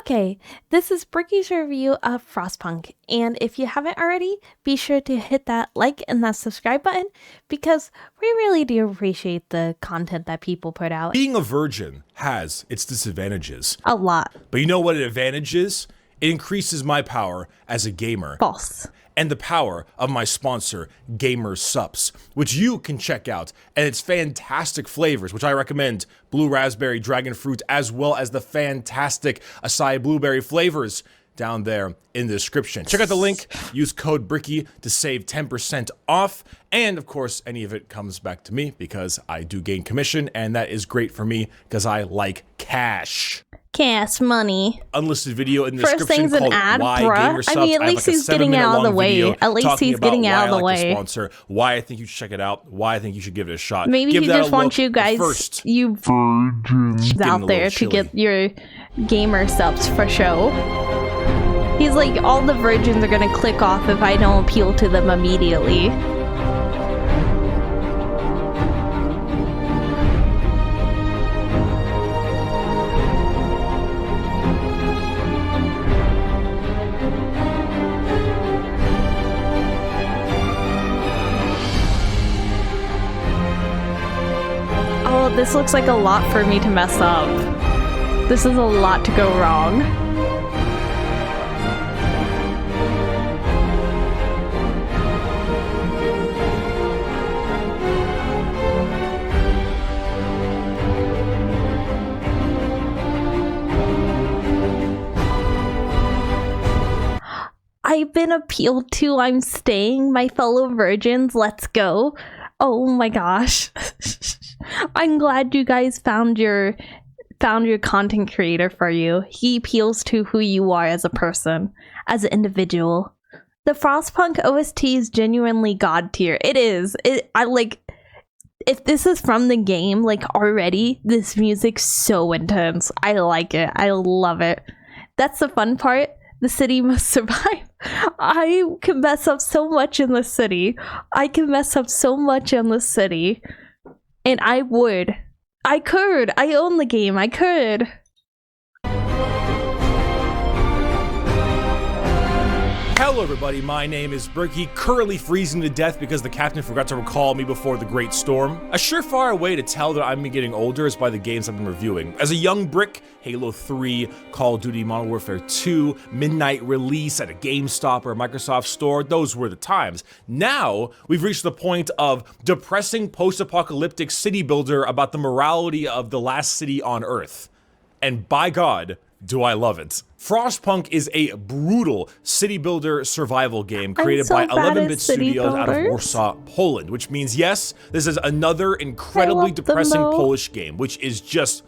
Okay, this is Bricky's review of Frostpunk, and if you haven't already, be sure to hit that like and that subscribe button because we really do appreciate the content that people put out. Being a virgin has its disadvantages. A lot. But you know what an advantage is? It increases my power as a gamer. False. And the power of my sponsor, Gamer Sups, which you can check out, and its fantastic flavors, which I recommend, blue raspberry, dragon fruit, as well as the fantastic acai blueberry flavors down there in the description. Check out the link, use code Bricky to save 10% off, and of course, any of it comes back to me because I do gain commission, and that is great for me because I like cash. Cash money. Unlisted video in the First description thing's called an ad, Why bruh. Gamer Subs. I mean, at least he's getting it out of the way. At least he's getting it out of the way. Sponsor, why I think you should check it out, why I think you should give it a shot. Maybe he just wants you guys, you virgins out there, to get your Gamer Subs for show. He's like, all the virgins are gonna click off if I don't appeal to them immediately. Oh, this looks like a lot for me to mess up. This is a lot to go wrong. I've been appealed to. I'm staying. My fellow virgins, let's go. Oh my gosh. I'm glad you guys found your content creator for you. He appeals to who you are as a person, as an individual. The Frostpunk OST is genuinely god tier. It is. I like, if this is from the game, like already, this music's so intense. I like it. I love it. That's the fun part. The city must survive. I can mess up so much in this city. I can mess up so much in this city. And I would. I could. I own the game. I could. Hello everybody, my name is Bricky, currently freezing to death because the captain forgot to recall me before the great storm. A surefire way to tell that I'm getting older is by the games I've been reviewing. As a young brick, Halo 3, Call of Duty Modern Warfare 2, midnight release at a GameStop or a Microsoft store, those were the times. Now, we've reached the point of depressing post-apocalyptic city builder about the morality of the last city on Earth. And by God, do I love it. Frostpunk is a brutal city builder survival game created by 11-bit studios out of Warsaw, Poland, which means, yes, this is another incredibly depressing Polish game, which is just,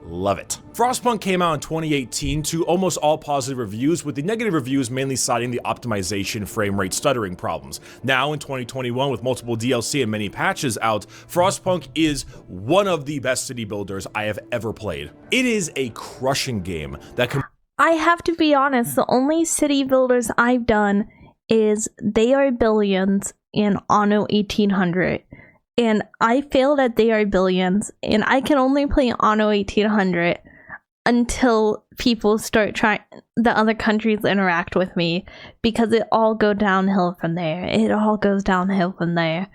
love it. Frostpunk came out in 2018 to almost all positive reviews, with the negative reviews mainly citing the optimization, frame rate, stuttering problems. Now in 2021, with multiple DLC and many patches out, Frostpunk is one of the best city builders I have ever played. It is a crushing game that can— I have to be honest, the only city builders I've done is They Are Billions and Anno 1800. And I failed at They Are Billions, and I can only play Anno 1800 until people start trying, the other countries interact with me, because it all goes downhill from there. It all goes downhill from there.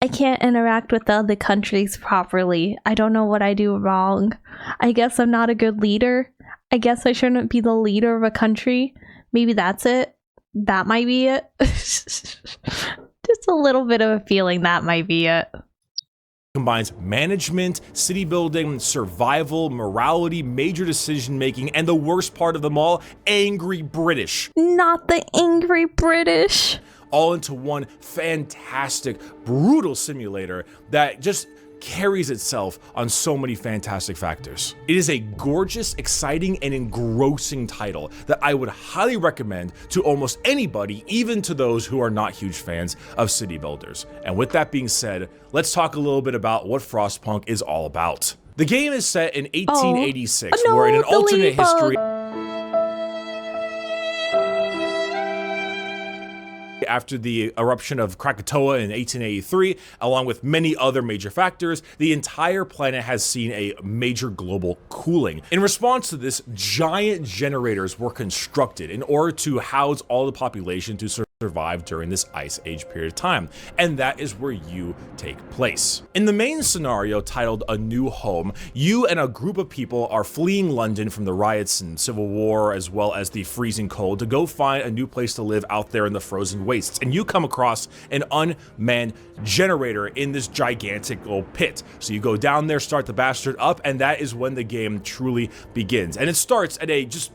I can't interact with the other countries properly. I don't know what I do wrong. I guess I'm not a good leader. I guess I shouldn't be the leader of a country. Maybe that's it. That might be it. Just a little bit of a feeling that might be it. Combines management, city building, survival, morality, major decision making, and the worst part of them all, angry British. Not the angry British. All into one fantastic, brutal simulator that just carries itself on so many fantastic factors. It is a gorgeous, exciting, and engrossing title that I would highly recommend to almost anybody, even to those who are not huge fans of city builders. And with that being said, let's talk a little bit about what Frostpunk is all about. The game is set in 1886, where in an alternate history— After the eruption of Krakatoa in 1883, along with many other major factors, the entire planet has seen a major global cooling. In response to this, giant generators were constructed in order to house all the population to survive during this ice age period of time, and that is where you take place. In the main scenario titled A New Home, you and a group of people are fleeing London from the riots and civil war as well as the freezing cold to go find a new place to live out there in the frozen wastes, and you come across an unmanned generator in this gigantic little pit. So you go down there, start the bastard up, and that is when the game truly begins. And it starts at a just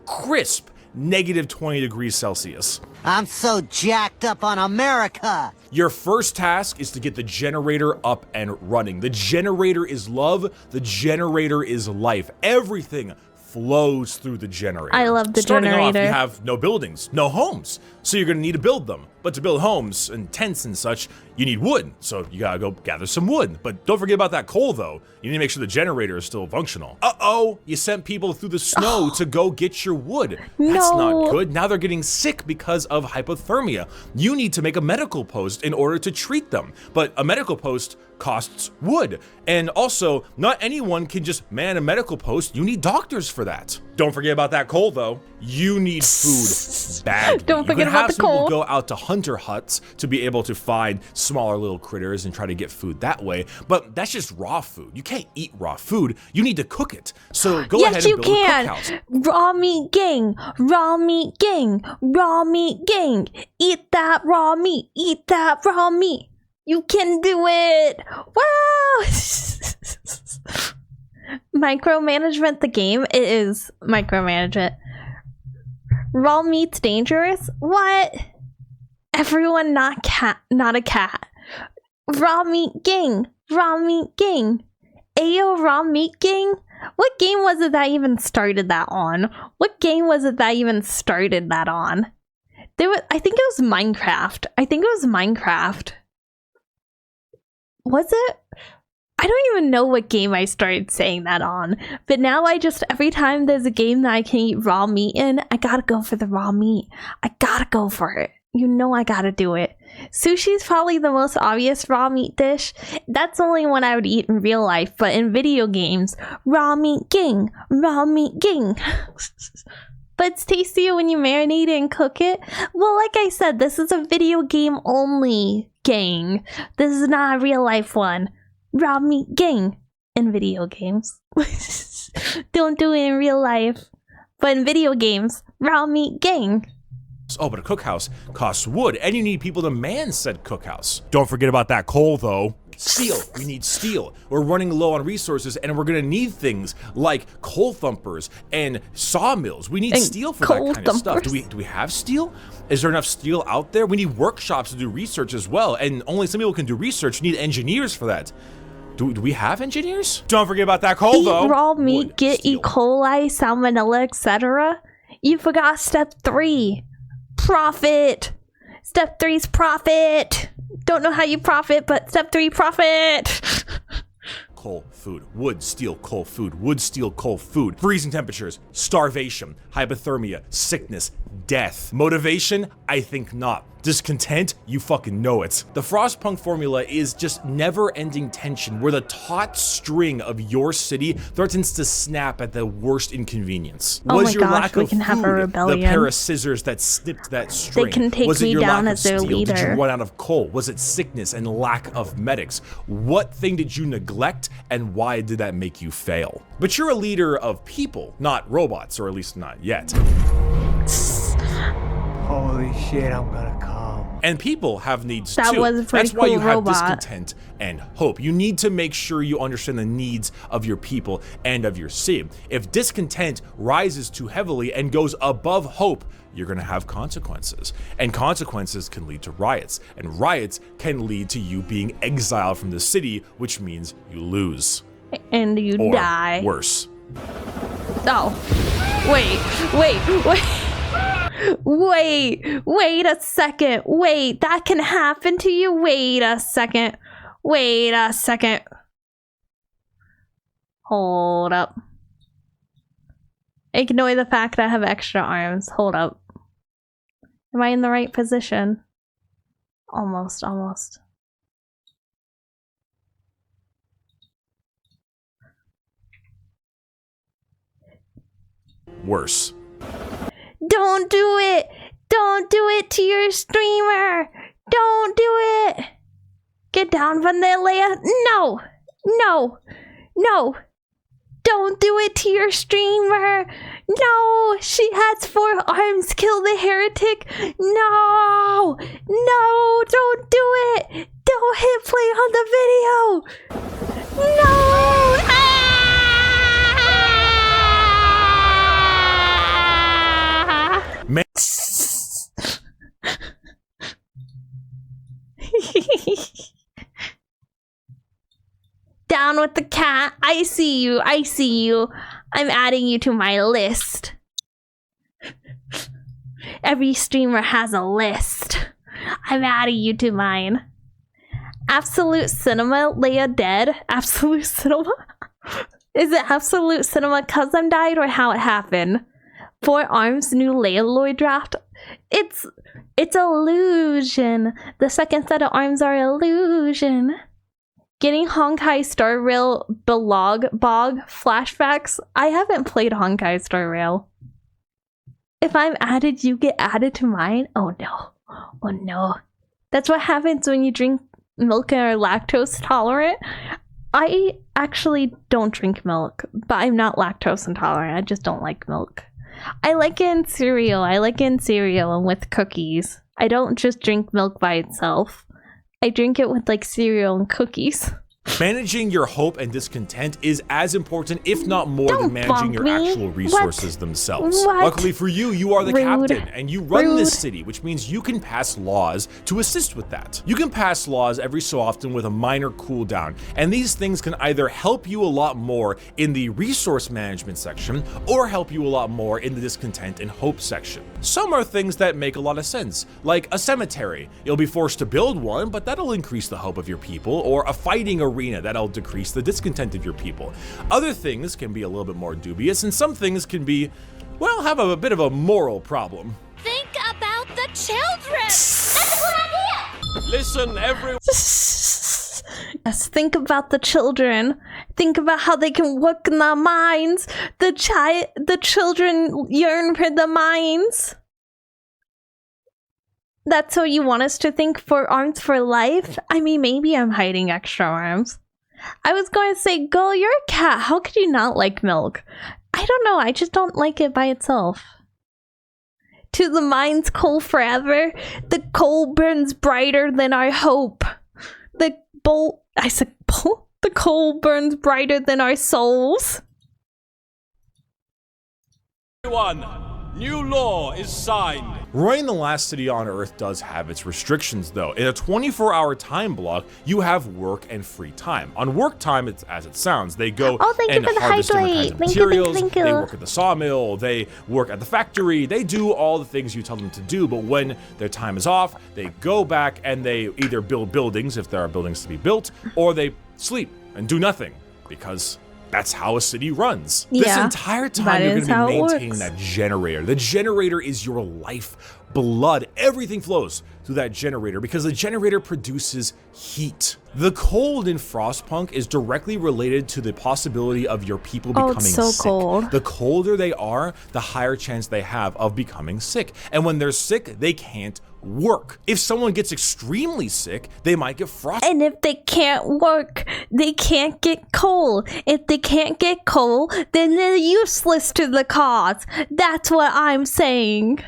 crisp -20 degrees Celsius. I'm so jacked up on America! Your first task is to get the generator up and running. The generator is love, the generator is life. Everything flows through the generator. I love the Starting generator. off, you have no buildings, no homes, so you're gonna need to build them. But to build homes and tents and such, you need wood, so you gotta go gather some wood. But don't forget about that coal, though. You need to make sure the generator is still functional. Uh-oh, you sent people through the snow to go get your wood. That's not good. Now they're getting sick because of hypothermia. You need to make a medical post in order to treat them. But a medical post costs wood. And also, not anyone can just man a medical post. You need doctors for that. Don't forget about that coal, though. You need food badly. Don't forget about the coal. coal. Go out to hunter huts to be able to find smaller little critters and try to get food that way. But that's just raw food. You can't eat raw food. You need to cook it. So go ahead and build a cookhouse. Raw meat gang, raw meat gang, raw meat gang. Eat that raw meat, eat that raw meat. You can do it. Wow. Micromanagement the game. It is micromanagement. Raw meat's dangerous? What? Everyone not a cat. Raw meat gang. Raw meat gang. Ayo, raw meat gang? What game was it that even started that on? What game was it that even started that on? I think it was Minecraft. Was it? I don't even know what game I started saying that on, but now every time there's a game that I can eat raw meat in, I gotta go for the raw meat. I gotta go for it. You know I gotta do it. Sushi's probably the most obvious raw meat dish. That's only one I would eat in real life, but in video games, raw meat gang, raw meat gang. But it's tastier when you marinate it and cook it. Well, like I said, this is a video game only gang. This is not a real life one. Raw meat gang in video games. Don't do it in real life. But in video games, raw meat gang. Oh, but a cookhouse costs wood, and you need people to man said cookhouse. Don't forget about that coal, though. Steel. We need steel. We're running low on resources, and we're gonna need things like coal thumpers and sawmills. We need steel for that kind of stuff. Do we have steel? Is there enough steel out there? We need workshops to do research as well, and only some people can do research. You need engineers for that. Do we have engineers? Don't forget about that coal, though. Eat raw meat, get E. coli, salmonella, etc. You forgot step 3. Profit. Step 3's profit. Don't know how you profit, but step 3, profit. Coal, food, wood, steel, coal, food, wood, steel, coal, food. Freezing temperatures, starvation, hypothermia, sickness, death. Motivation? I think not. Discontent? You fucking know it. The Frostpunk formula is just never-ending tension where the taut string of your city threatens to snap at the worst inconvenience. Oh Was my your gosh, lack we of can food have a rebellion. the pair of scissors that snipped that string? They can take Was it me your down lack as of their steel? Did leader. you run out of coal? Was it sickness and lack of medics? What thing did you neglect, and why did that make you fail? But you're a leader of people, not robots, or at least not yet. Holy shit, I'm gonna come. And people have needs That too. was a pretty That's why cool you have robot. discontent and hope. You need to make sure you understand the needs of your people and of your city. If discontent rises too heavily and goes above hope, you're gonna have consequences. And consequences can lead to riots. And riots can lead to you being exiled from the city, which means you lose. And you Or die. worse. Oh. Wait a second. Wait, that can happen to you? Wait a second. Hold up. Ignore the fact that I have extra arms. Hold up. Am I in the right position? Almost, almost. Worse. Don't do it! Don't do it to your streamer! Don't do it! Get down from there, Laya. No! No! No! Don't do it to your streamer! No! She has 4 arms! Kill the heretic! No! No! Don't do it! Don't hit play on the video! No! Ah! Man. Down with the cat. I see you. I see you. I'm adding you to my list. Every streamer has a list. I'm adding you to mine. Absolute Cinema, Laya dead. Absolute Cinema? Is it Absolute Cinema cause I'm died or how it happened? 4 arms, new Layaloid draft. It's illusion. The second set of arms are illusion. Getting Honkai Star Rail bog flashbacks. I haven't played Honkai Star Rail. If I'm added, you get added to mine? Oh no. Oh no. That's what happens when you drink milk and are lactose tolerant. I actually don't drink milk, but I'm not lactose intolerant. I just don't like milk. I like it in cereal. I like it in cereal and with cookies. I don't just drink milk by itself. I drink it with like cereal and cookies. Managing your hope and discontent is as important, if not more, than managing your actual resources themselves. What? Luckily for you, you are the Rude. captain, and you run Rude. this city, which means you can pass laws to assist with that. You can pass laws every so often with a minor cooldown, and these things can either help you a lot more in the resource management section, or help you a lot more in the discontent and hope section. Some are things that make a lot of sense, like a cemetery. You'll be forced to build one, but that'll increase the hope of your people, or a fighting arena that'll decrease the discontent of your people. Other things can be a little bit more dubious, and some things can be, well, have a bit of a moral problem. Think about the children! That's a good idea! Listen, everyone. Yes, think about the children. Think about how they can work in the mines. The children yearn for the mines. That's what you want us to think for arms for life? I mean, maybe I'm hiding extra arms. I was going to say, girl, you're a cat. How could you not like milk? I don't know. I just don't like it by itself. To the mines, coal forever. The coal burns brighter than our hope. The coal burns brighter than our souls. Everyone, new law is signed. Running the last city on Earth does have its restrictions, though. In a 24-hour time block, you have work and free time. On work time, it's as it sounds. They go and harvest different kinds of materials. They work at the sawmill. They work at the factory. They do all the things you tell them to do. But when their time is off, they go back and they either build buildings, if there are buildings to be built, or they sleep and do nothing, because that's how a city runs. Yeah, this entire time you're going to be maintaining that generator. The generator is your life blood. Everything flows through that generator because the generator produces heat. The cold in Frostpunk is directly related to the possibility of your people becoming it's so sick. cold. The colder they are, the higher chance they have of becoming sick. And when they're sick, they can't work. If someone gets extremely sick, they might get frostbite. And if they can't work, they can't get coal. If they can't get coal, then they're useless to the cause. That's what I'm saying.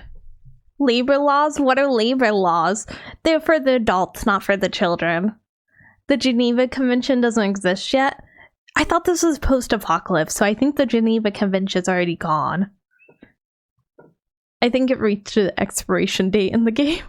Labor laws? What are labor laws? They're for the adults, not for the children. The Geneva Convention doesn't exist yet. I thought this was post-apocalypse, so I think the Geneva Convention's already gone. I think it reached the expiration date in the game.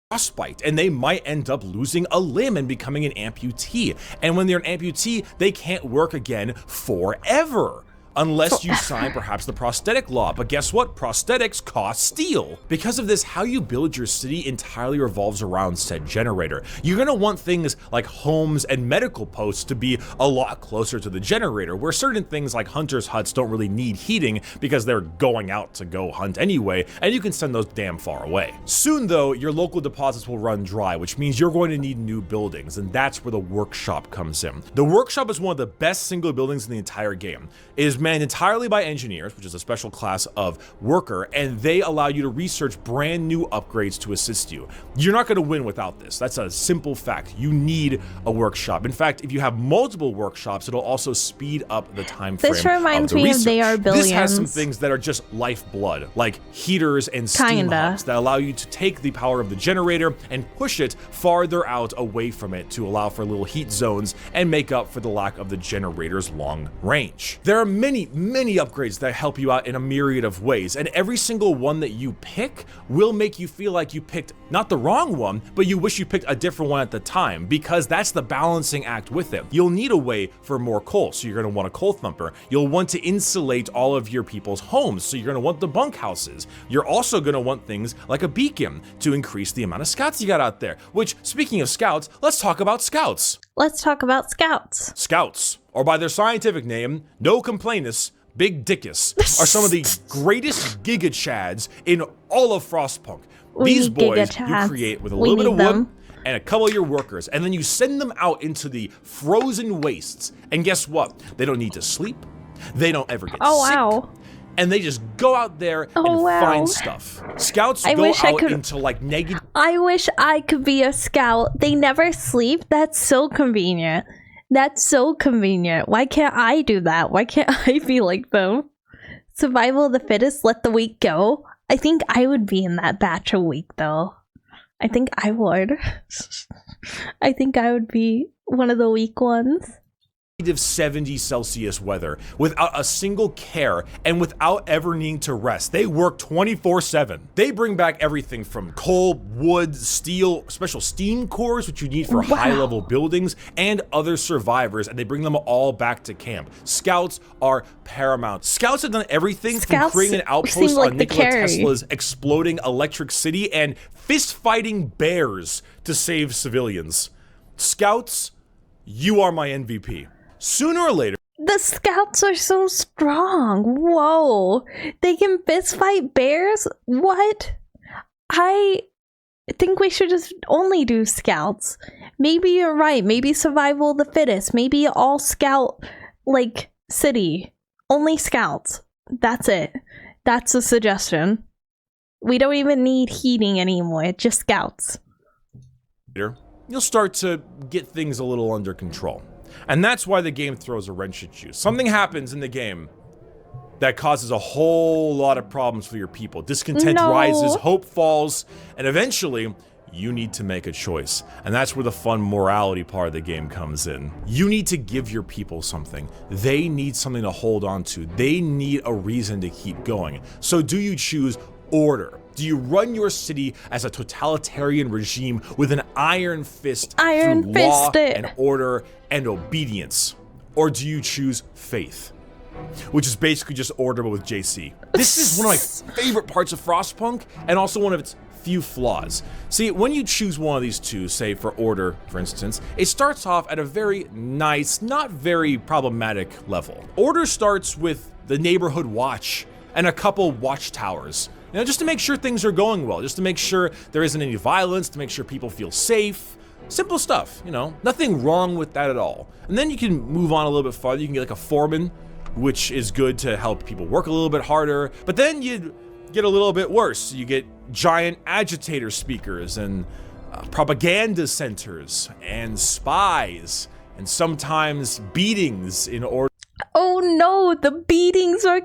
Frostbite, and they might end up losing a limb and becoming an amputee. And when they're an amputee, they can't work again forever. unless you sign perhaps the prosthetic law. But guess what? Prosthetics cost steel. Because of this, how you build your city entirely revolves around said generator. You're gonna want things like homes and medical posts to be a lot closer to the generator, where certain things like hunters' huts don't really need heating because they're going out to go hunt anyway, and you can send those damn far away. Soon though, your local deposits will run dry, which means you're going to need new buildings, and that's where the workshop comes in. The workshop is one of the best single buildings in the entire game. It is manned entirely by engineers, which is a special class of worker, and they allow you to research brand new upgrades to assist you. You're not going to win without this. That's a simple fact. You need a workshop. In fact, if you have multiple workshops, it'll also speed up the time frame. This reminds me of They Are Billions. This has some things that are just lifeblood, like heaters and steam hubs that allow you to take the power of the generator and push it farther out away from it to allow for little heat zones and make up for the lack of the generator's long range. There are many upgrades that help you out in a myriad of ways, and every single one that you pick will make you feel like you picked not the wrong one, but you wish you picked a different one at the time, because that's the balancing act with it. You'll need a way for more coal, so you're going to want a coal thumper. You'll want to insulate all of your people's homes, so you're going to want the bunkhouses. You're also going to want things like a beacon to increase the amount of scouts you got out there, which, speaking of scouts, let's talk about scouts. Let's talk about scouts. Scouts, or by their scientific name, no complainus, Big Dickus, are some of the greatest Giga Chads in all of Frostpunk. These boys you create with a little bit of wood and a couple of your workers, and then you send them out into the frozen wastes. And guess what? They don't need to sleep. They don't ever get sick. And they just go out there and find stuff. Scouts go out into like negative. I wish I could be a scout. They never sleep. That's so convenient. That's so convenient. Why can't I do that? Why can't I be like them? Survival of the fittest, let the weak go. I think I would be in that batch of weak though. I think I would. I think I would be one of the weak ones. -70 Celsius weather without a single care and without ever needing to rest. They work 24/7. They bring back everything from coal, wood, steel, special steam cores, which you need for high-level buildings, and other survivors, and they bring them all back to camp. Scouts are paramount. Scouts have done everything from creating an outpost on Nikola Tesla's exploding electric city and fist-fighting bears to save civilians. Scouts, you are my MVP. Sooner or later, the scouts are so strong. Whoa, they can fist fight bears? What? I think we should just only do scouts. Maybe you're right. Maybe survival of the fittest. Maybe all scout like city. Only scouts. That's it. That's a suggestion. We don't even need heating anymore. Just scouts. You'll start to get things a little under control. And that's why the game throws a wrench at you. Something happens in the game that causes a whole lot of problems for your people. Discontent rises, hope falls, and eventually you need to make a choice. And that's where the fun morality part of the game comes in. You need to give your people something. They need something to hold on to. They need a reason to keep going. So do you choose order? Do you run your city as a totalitarian regime with an iron fist through law and order and obedience? Or do you choose faith, which is basically just order but with JC? This is one of my favorite parts of Frostpunk, and also one of its few flaws. See, when you choose one of these two, say for order, for instance, it starts off at a very nice, not very problematic level. Order starts with the neighborhood watch and a couple watchtowers. You know, just to make sure things are going well, just to make sure there isn't any violence, to make sure people feel safe. Simple stuff, you know, nothing wrong with that at all. And then you can move on a little bit farther. You can get like a foreman, which is good to help people work a little bit harder. But then you get a little bit worse. You get giant agitator speakers and propaganda centers and spies and sometimes beatings in order. Oh no, the beatings are...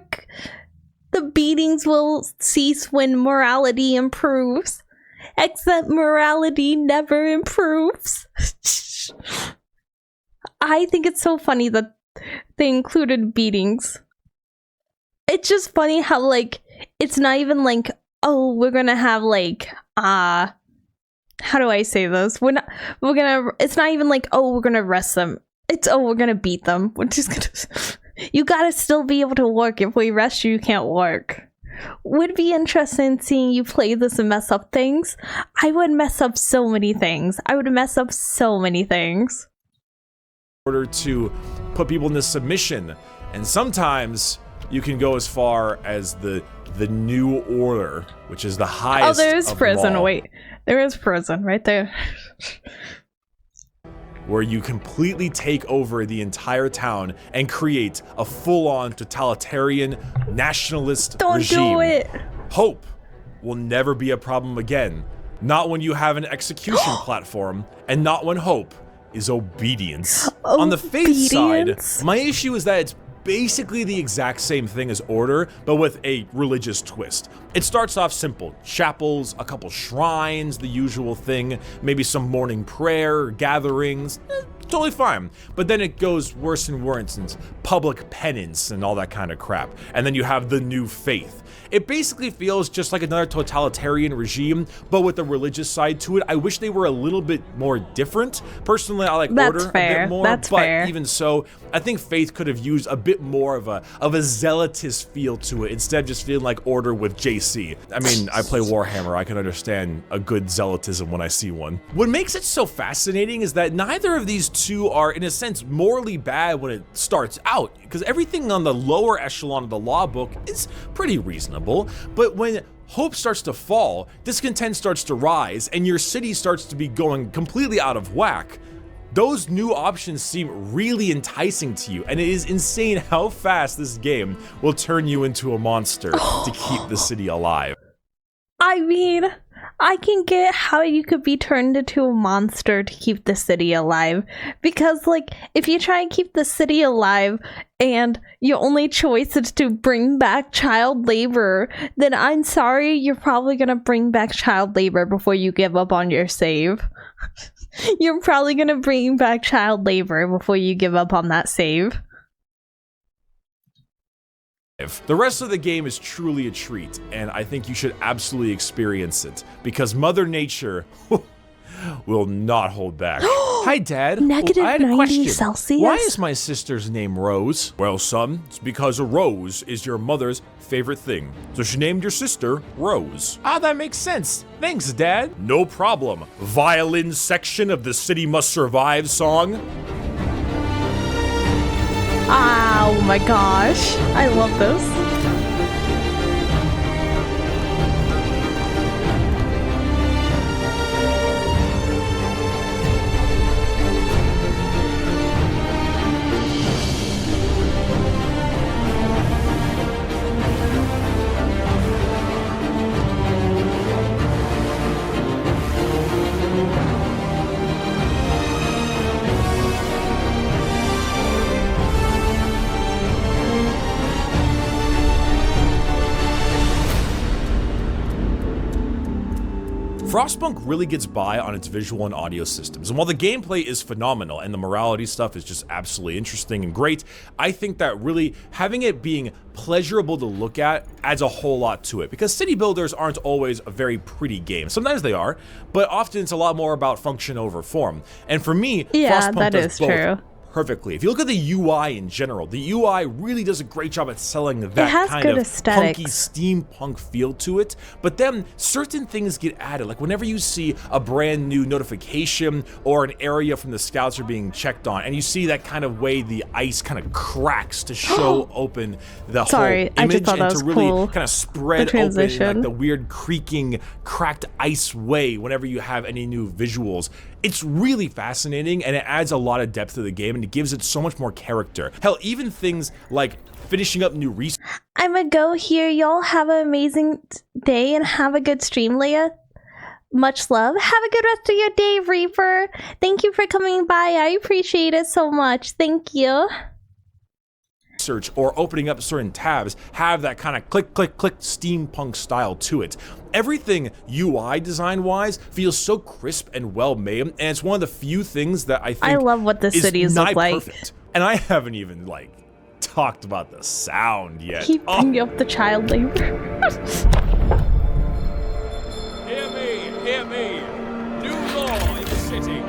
The beatings will cease when morality improves. Except morality never improves. I think it's so funny that they included beatings. It's just funny how, like, it's not even like, oh, we're gonna have, like, how do I say this? It's not even like, oh, we're gonna arrest them. It's, oh, we're gonna beat them. We're just gonna... You gotta still be able to work. If we rest you, you can't work. Would be interesting seeing you play this and mess up things. I would mess up so many things. In order to put people into submission, and sometimes you can go as far as the New Order, which is the highest. Oh, there's of prison. all, Wait, there is prison right there. where you completely take over the entire town and create a full-on totalitarian nationalist regime. Don't do it. Hope will never be a problem again. Not when you have an execution platform, and not when hope is obedience. On the faith side, Obedience? my issue is that it's basically the exact same thing as Order, but with a religious twist. It starts off simple: chapels, a couple shrines, the usual thing, maybe some morning prayer, gatherings, totally fine. But then it goes worse and worse, and public penance and all that kind of crap. And then you have the new faith. It basically feels just like another totalitarian regime, but with a religious side to it. I wish they were a little bit more different. Personally, I like Order a bit more, but fair. even so, I think Faith could have used a bit more of a zealotous feel to it, instead of just feeling like Order with JC. I mean, I play Warhammer, I can understand a good zealotism when I see one. What makes it so fascinating is that neither of these two are, in a sense, morally bad when it starts out, because everything on the lower echelon of the law book is pretty reasonable. But when hope starts to fall, discontent starts to rise, and your city starts to be going completely out of whack, those new options seem really enticing to you, and it is insane how fast this game will turn you into a monster to keep the city alive. I mean, I can get how you could be turned into a monster to keep the city alive. Because, like, if you try and keep the city alive and your only choice is to bring back child labor, then I'm sorry, you're probably gonna bring back child labor before you give up on your save. You're probably gonna bring back child labor before you give up on that save. The rest of the game is truly a treat, and I think you should absolutely experience it, because Mother Nature will not hold back. Hi, Dad. Negative I had a 90 question. Celsius? Why is my sister's name Rose? Well, son, it's because a rose is your mother's favorite thing. So she named your sister Rose. Ah, that makes sense. Thanks, Dad. No problem. Violin section of the City Must Survive song. Oh my gosh. I love this. Frostpunk really gets by on its visual and audio systems, and while the gameplay is phenomenal and the morality stuff is just absolutely interesting and great, I think that really having it being pleasurable to look at adds a whole lot to it, because city builders aren't always a very pretty game. Sometimes they are, but often it's a lot more about function over form. And for me, Yeah, Frostpunk that does is both true. perfectly. If you look at the UI in general, the UI really does a great job at selling that has kind good of aesthetics. punky steampunk feel to it, but then certain things get added. Like whenever you see a brand new notification or an area from the scouts are being checked on, and you see that kind of way the ice kind of cracks to show open the Sorry, whole I just image thought that and was to really cool. kind of spread The open in like transition. the weird creaking, cracked ice way whenever you have any new visuals. It's really fascinating, and it adds a lot of depth to the game, and it gives it so much more character. Hell, even things like finishing up new resources. I'ma go here. Y'all have an amazing day and have a good stream, Laya. Much love. Have a good rest of your day, Reaper. Thank you for coming by. I appreciate it so much. Thank you. Search or opening up certain tabs have that kind of click, click, click steampunk style to it. Everything UI design wise feels so crisp and well made, and it's one of the few things that I think I love what the is cities nigh look like. perfect. And I haven't even like talked about the sound yet. Keep Oh, bringing up the child labor. Hear me, hear me. New law in the city.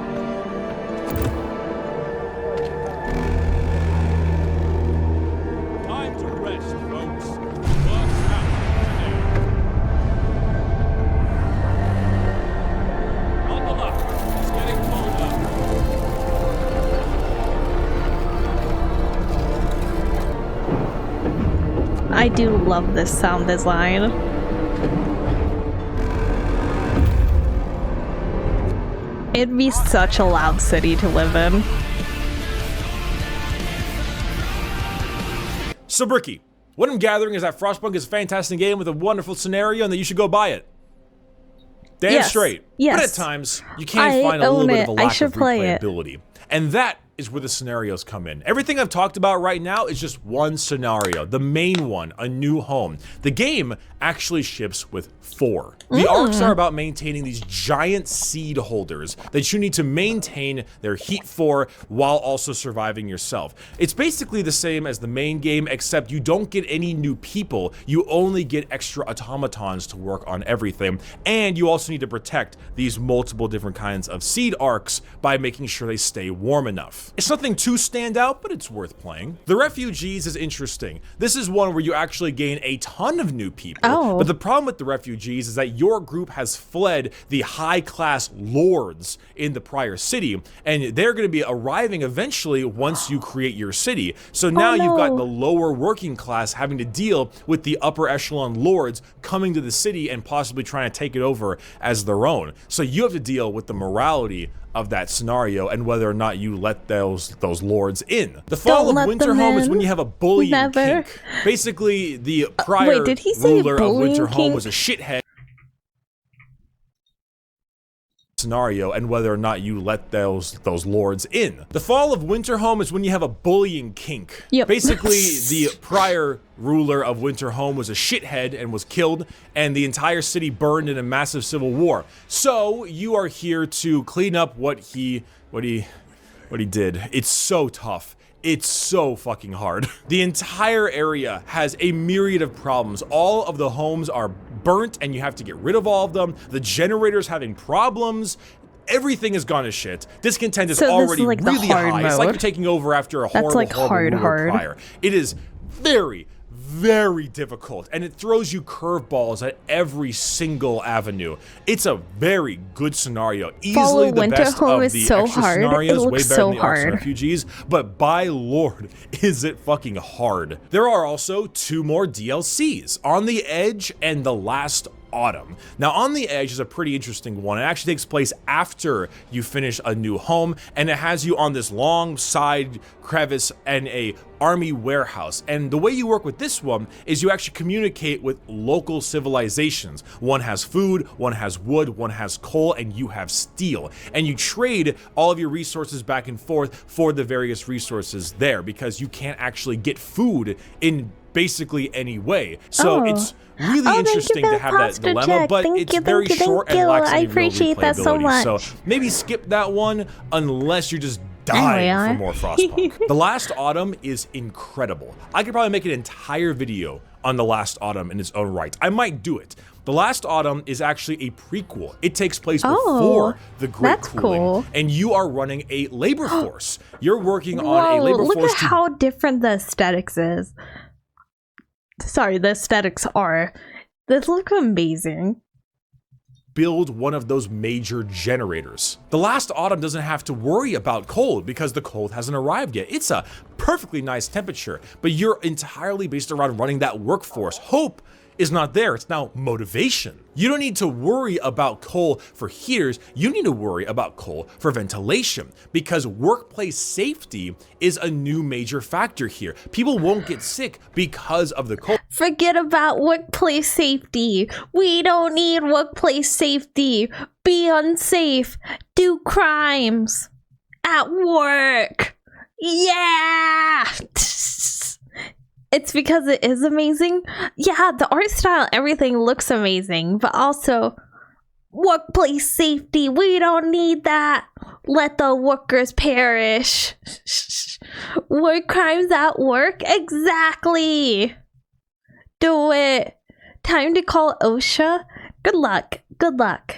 I do love this sound design. It'd be such a loud city to live in. So Bricky, what I'm gathering is that Frostpunk is a fantastic game with a wonderful scenario and that you should go buy it. Damn Yes. straight. Yes. But at times, you can I find a little own bit of a it. I lack should of play it. replayability. And that is where the scenarios come in. Everything I've talked about right now is just one scenario. The main one, a new home. The game actually ships with 4. The arcs are about maintaining these giant seed holders that you need to maintain their heat for while also surviving yourself. It's basically the same as the main game, except you don't get any new people. You only get extra automatons to work on everything. And you also need to protect these multiple different kinds of seed arcs by making sure they stay warm enough. It's nothing too stand out, but it's worth playing. The Refugees is interesting. This is one where you actually gain a ton of new people. But the problem with the Refugees is that your group has fled the high-class lords in the prior city, and they're going to be arriving eventually once you create your city. So now you've got the lower working class having to deal with the upper echelon lords coming to the city and possibly trying to take it over as their own. So you have to deal with the morality of that scenario and whether or not you let those lords in. The fall of Winterhome is when you have a bullying kink. Basically, the prior did he say ruler of bullying Winterhome kink? was a shithead. Scenario and whether or not you let those lords in. The fall of Winterhome is when you have a bullying kink. Basically, the prior ruler of Winterhome was a shithead and was killed, and the entire city burned in a massive civil war. So you are here to clean up what he did. It's so tough. It's so fucking hard. The entire area has a myriad of problems. All of the homes are burnt and you have to get rid of all of them. The generator's having problems. Everything has gone to shit. Discontent is already like really hard high. It's like mode. you're taking over after a That's horrible, like horrible hard. prior. It is very, very difficult, and it throws you curveballs at every single avenue. It's a very good scenario, easily the best Winterhome of is the so extra hard. It scenarios, way looks better so than the Arcs and hard. Refugees, but by lord, is it fucking hard. There are also 2 more DLCs, On the Edge and The Last Autumn. Now, On the Edge is a pretty interesting one. It actually takes place after you finish a new home, and it has you on this long side crevice and a army warehouse. And the way you work with this one is you actually communicate with local civilizations. One has food, one has wood, one has coal, and you have steel. And you trade all of your resources back and forth for the various resources there, because you can't actually get food in basically any way. So it's really interesting to have that dilemma, but it's very short and lacks any real replayability. So maybe skip that one unless you're just dying for more Frostpunk. The Last Autumn is incredible. I could probably make an entire video on The Last Autumn in its own right. I might do it. The Last Autumn is actually a prequel. It takes place before the Great Cooling, and you are running a labor force. You're working on a labor force. Look at how different the aesthetics is. Sorry, the aesthetics are. This looks amazing. Build one of those major generators. The Last Autumn doesn't have to worry about cold because the cold hasn't arrived yet. It's a perfectly nice temperature, but you're entirely based around running that workforce. Hope is not there. It's now motivation. You don't need to worry about coal for heaters. You need to worry about coal for ventilation, because workplace safety is a new major factor here. People won't get sick because of the coal. Forget about workplace safety. We don't need workplace safety. Be unsafe. Do crimes at work. Yeah. It's because it is amazing. Yeah, the art style, everything looks amazing, but also workplace safety. We don't need that. Let the workers perish. Work crimes at work? Exactly. Do it. Time to call OSHA. Good luck. Good luck.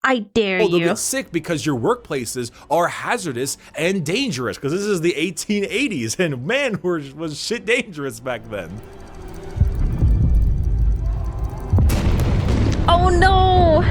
I dare you. They'll get sick because your workplaces are hazardous and dangerous, because this is the 1880s, and man, was shit dangerous back then. Oh no!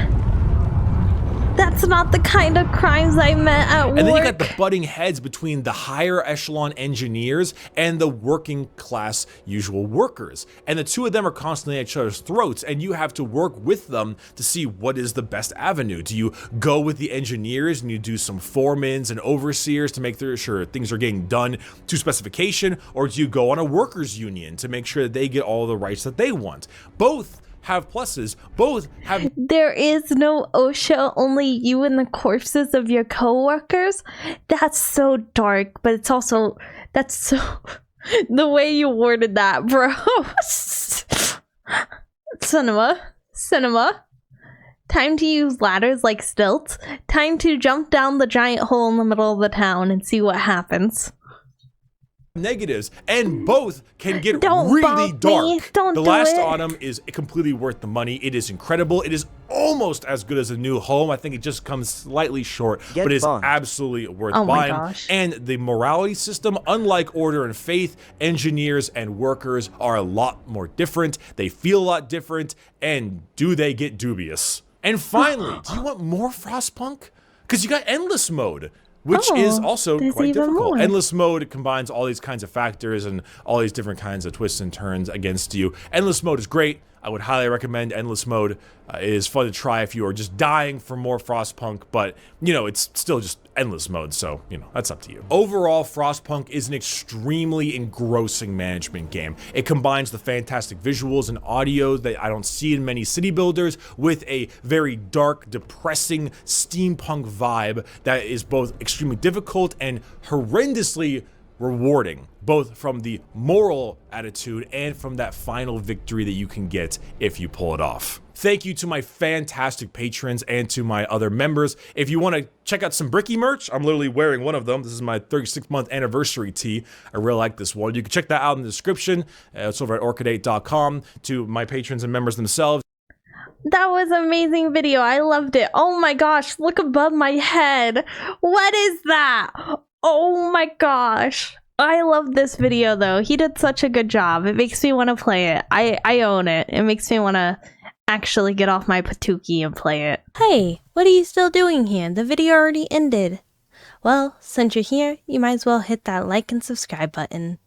The That's not the kind of crimes I meant at work. And then you got the butting heads between the higher echelon engineers and the working class usual workers. And the two of them are constantly at each other's throats, and you have to work with them to see what is the best avenue. Do you go with the engineers and you do some foremans and overseers to make sure things are getting done to specification, or do you go on a workers union to make sure that they get all the rights that they want? Both have pluses, both have... There is no OSHA, only you and the corpses of your coworkers? That's so dark, but it's also... That's so... The way you worded that, bro. Cinema. Time to use ladders like stilts. Time to jump down the giant hole in the middle of the town and see what happens. Negatives, and both can get Don't really bump dark. me. Don't The do Last it. Autumn is completely worth the money. It is incredible. It is almost as good as A New Home. I think it just comes slightly short, but it is absolutely worth Oh my buying. gosh. And the morality system, unlike Order and Faith, engineers and workers are a lot more different. They feel a lot different, and do they get dubious? And finally, do you want more Frostpunk? Because you got Endless Mode, which is also there's quite even difficult. more. Endless Mode combines all these kinds of factors and all these different kinds of twists and turns against you. Endless Mode is great. I would highly recommend Endless Mode. It is fun to try if you are just dying for more Frostpunk, but, you know, it's still just Endless Mode, so, you know, that's up to you. Overall, Frostpunk is an extremely engrossing management game. It combines the fantastic visuals and audio that I don't see in many city builders with a very dark, depressing steampunk vibe that is both extremely difficult and horrendously rewarding, both from the moral attitude and from that final victory that you can get if you pull it off. Thank you to my fantastic patrons and to my other members. If you want to check out some Bricky merch, I'm literally wearing one of them. This is my 36-month anniversary tee. I really like this one. You can check that out in the description. It's over at orchidate.com. To my patrons and members themselves. That was an amazing video. I loved it. Oh my gosh, look above my head. What is that? Oh my gosh. I love this video though. He did such a good job. It makes me want to play it. I own it. It makes me want to actually get off my patuki and play it. Hey, what are you still doing here? The video already ended. Well, since you're here, you might as well hit that like and subscribe button.